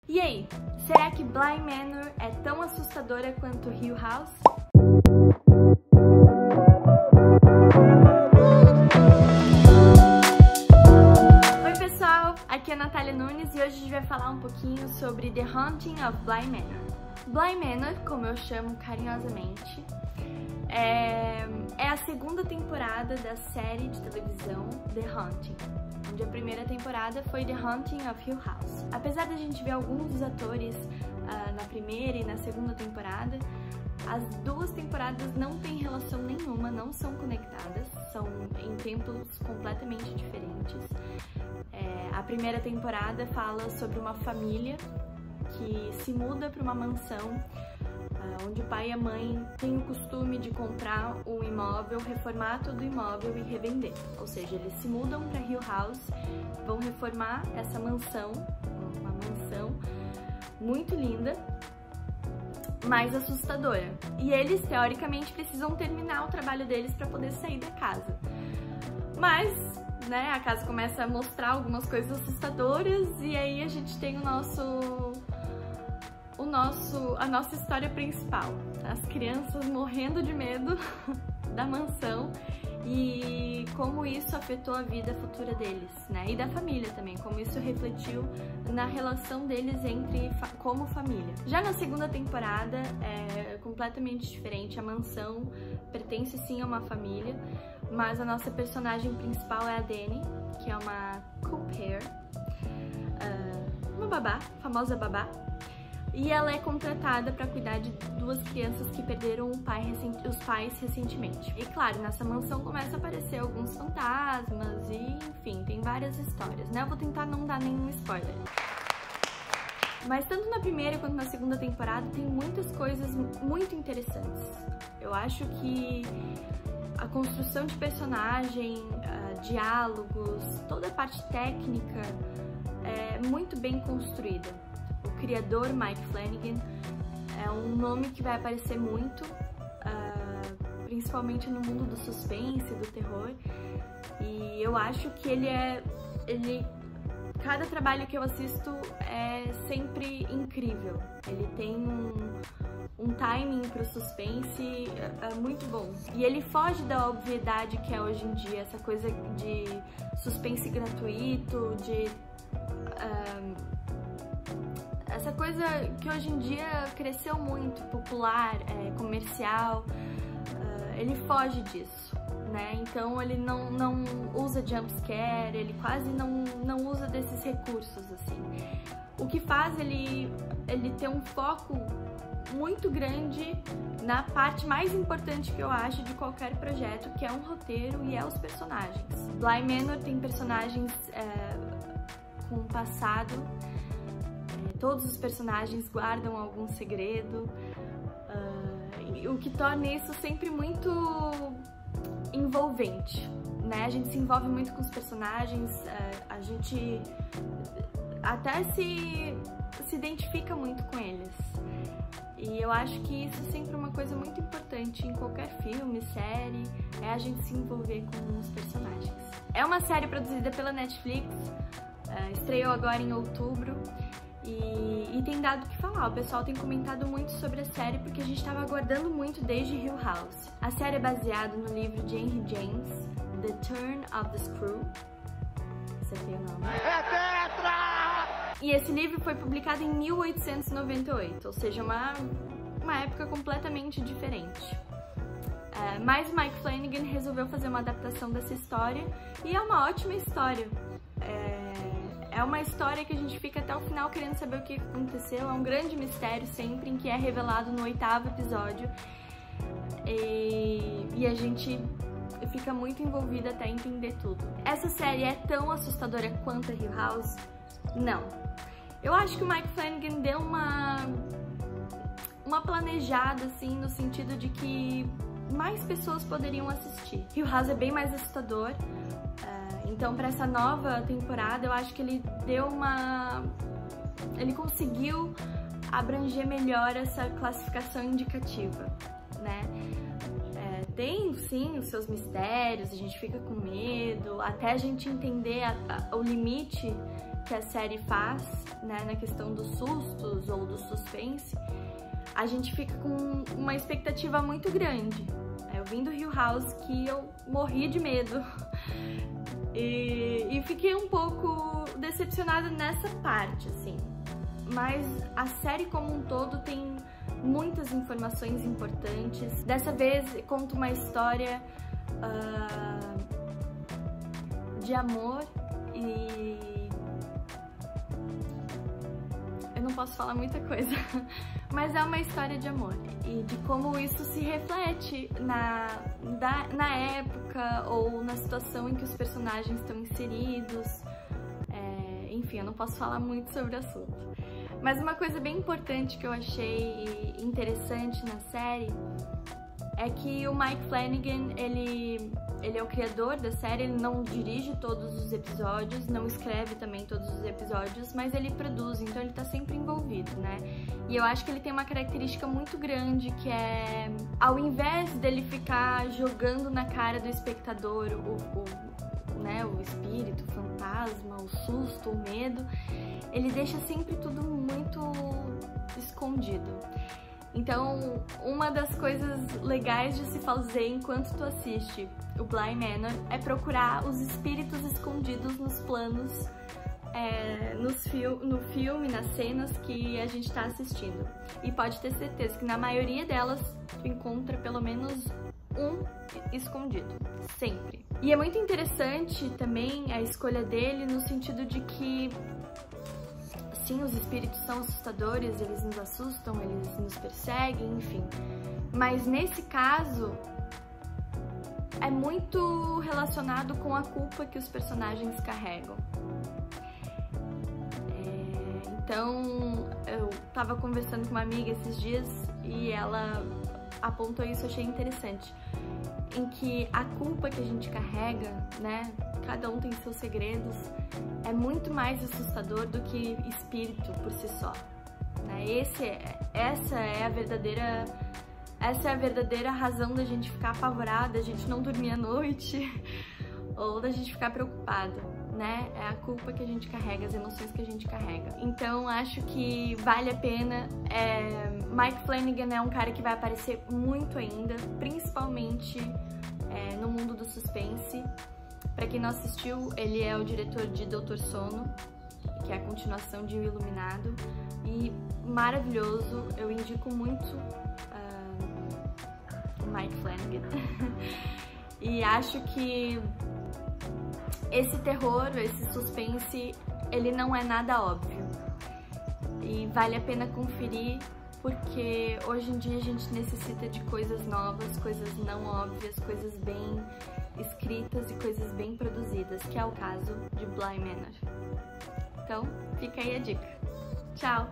E aí, será que Bly Manor é tão assustadora quanto Hill House? Oi pessoal, aqui é a Natália Nunes e hoje a gente vai falar um pouquinho sobre The Haunting of Bly Manor. Bly Manor, como eu chamo carinhosamente, é a segunda temporada da série de televisão The Haunting, onde a primeira temporada foi The Haunting of Hill House. Apesar de a gente ver alguns dos atores na primeira e na segunda temporada, as duas temporadas não têm relação nenhuma, não são conectadas, são em tempos completamente diferentes. A primeira temporada fala sobre uma família que se muda para uma mansão onde o pai e a mãe têm o costume de comprar um imóvel, reformar todo o imóvel e revender. Ou seja, eles se mudam para Hill House, vão reformar essa mansão, uma mansão muito linda, mais assustadora. E eles, teoricamente, precisam terminar o trabalho deles para poder sair da casa. Mas, né, a casa começa a mostrar algumas coisas assustadoras e aí a gente tem a nossa história principal, as crianças morrendo de medo da mansão e como isso afetou a vida futura deles, né? E da família também, como isso refletiu na relação deles como família. Já na segunda temporada é completamente diferente, a mansão pertence sim a uma família, mas a nossa personagem principal é a Dani, que é uma coup-pair, uma babá, famosa babá. E ela é contratada para cuidar de duas crianças que perderam os pais recentemente. E claro, nessa mansão começa a aparecer alguns fantasmas e, enfim, tem várias histórias, né? Eu vou tentar não dar nenhum spoiler. Mas tanto na primeira quanto na segunda temporada tem muitas coisas muito interessantes. Eu acho que a construção de personagem, diálogos, toda a parte técnica é muito bem construída. O criador, Mike Flanagan, é um nome que vai aparecer muito, principalmente no mundo do suspense, do terror, e eu acho que cada trabalho que eu assisto é sempre incrível. Ele tem um timing pro suspense muito bom. E ele foge da obviedade que é hoje em dia, essa coisa de suspense gratuito, essa coisa que hoje em dia cresceu muito, popular, comercial, ele foge disso, né? Então ele não usa jumpscare, ele quase não usa desses recursos, assim. O que faz ele ter um foco muito grande na parte mais importante que eu acho de qualquer projeto, que é um roteiro e é os personagens. Bly Manor tem personagens com passado. Todos os personagens guardam algum segredo, o que torna isso sempre muito envolvente, né? A gente se envolve muito com os personagens, a gente até se identifica muito com eles. E eu acho que isso é sempre uma coisa muito importante em qualquer filme, série, é a gente se envolver com os personagens. É uma série produzida pela Netflix, estreou agora em outubro. E tem dado o que falar, o pessoal tem comentado muito sobre a série porque a gente estava aguardando muito desde Hill House. A série é baseada no livro de Henry James, The Turn of the Screw. Você tem o nome? É tetra! E esse livro foi publicado em 1898, ou seja, uma época completamente diferente. Mas Mike Flanagan resolveu fazer uma adaptação dessa história e é uma ótima história. É uma história que a gente fica até o final querendo saber o que aconteceu, é um grande mistério sempre, em que é revelado no 8º episódio e a gente fica muito envolvida até entender tudo. Essa série é tão assustadora quanto a Hill House? Não. Eu acho que o Mike Flanagan deu uma planejada, assim, no sentido de que mais pessoas poderiam assistir. Hill House é bem mais assustador. Então, para essa nova temporada, eu acho que ele conseguiu abranger melhor essa classificação indicativa, né? Tem, sim, os seus mistérios, a gente fica com medo, até a gente entender o limite que a série faz, né, na questão dos sustos ou do suspense, a gente fica com uma expectativa muito grande. Eu vim do Hill House que eu morri de medo e fiquei um pouco decepcionada nessa parte, assim. Mas a série como um todo tem muitas informações importantes. Dessa vez conta uma história de amor e... eu não posso falar muita coisa, mas é uma história de amor e de como isso se reflete na época ou na situação em que os personagens estão inseridos. Enfim, eu não posso falar muito sobre o assunto. Mas uma coisa bem importante que eu achei interessante na série é que o Mike Flanagan, ele é o criador da série, ele não dirige todos os episódios, não escreve também todos os episódios, mas ele produz, então ele tá sempre envolvido, né? E eu acho que ele tem uma característica muito grande, que é, ao invés dele ficar jogando na cara do espectador o espírito, o fantasma, o susto, o medo, ele deixa sempre tudo muito escondido. Então, uma das coisas legais de se fazer enquanto tu assiste o Bly Manor é procurar os espíritos escondidos nos planos, no filme, nas cenas que a gente tá assistindo. E pode ter certeza que na maioria delas tu encontra pelo menos um escondido, sempre. E é muito interessante também a escolha dele no sentido de que sim, os espíritos são assustadores, eles nos assustam, eles nos perseguem, enfim. Mas nesse caso, é muito relacionado com a culpa que os personagens carregam. Então, eu tava conversando com uma amiga esses dias e ela apontou isso, eu achei interessante. Em que a culpa que a gente carrega, né, cada um tem seus segredos, é muito mais assustador do que espírito por si só, né? Essa é a verdadeira razão da gente ficar apavorada, da gente não dormir à noite ou da gente ficar preocupada, né? É a culpa que a gente carrega, as emoções que a gente carrega. Então acho que vale a pena. Mike Flanagan é um cara que vai aparecer muito ainda, principalmente no mundo do suspense. Pra quem não assistiu, ele é o diretor de Doutor Sono, que é a continuação de O Iluminado, e maravilhoso, eu indico muito o Mike Flanagan. E acho que esse terror, esse suspense, ele não é nada óbvio. E vale a pena conferir, porque hoje em dia a gente necessita de coisas novas, coisas não óbvias, coisas bem escritas e coisas bem produzidas, que é o caso de Bly Manor. Então, fica aí a dica. Tchau!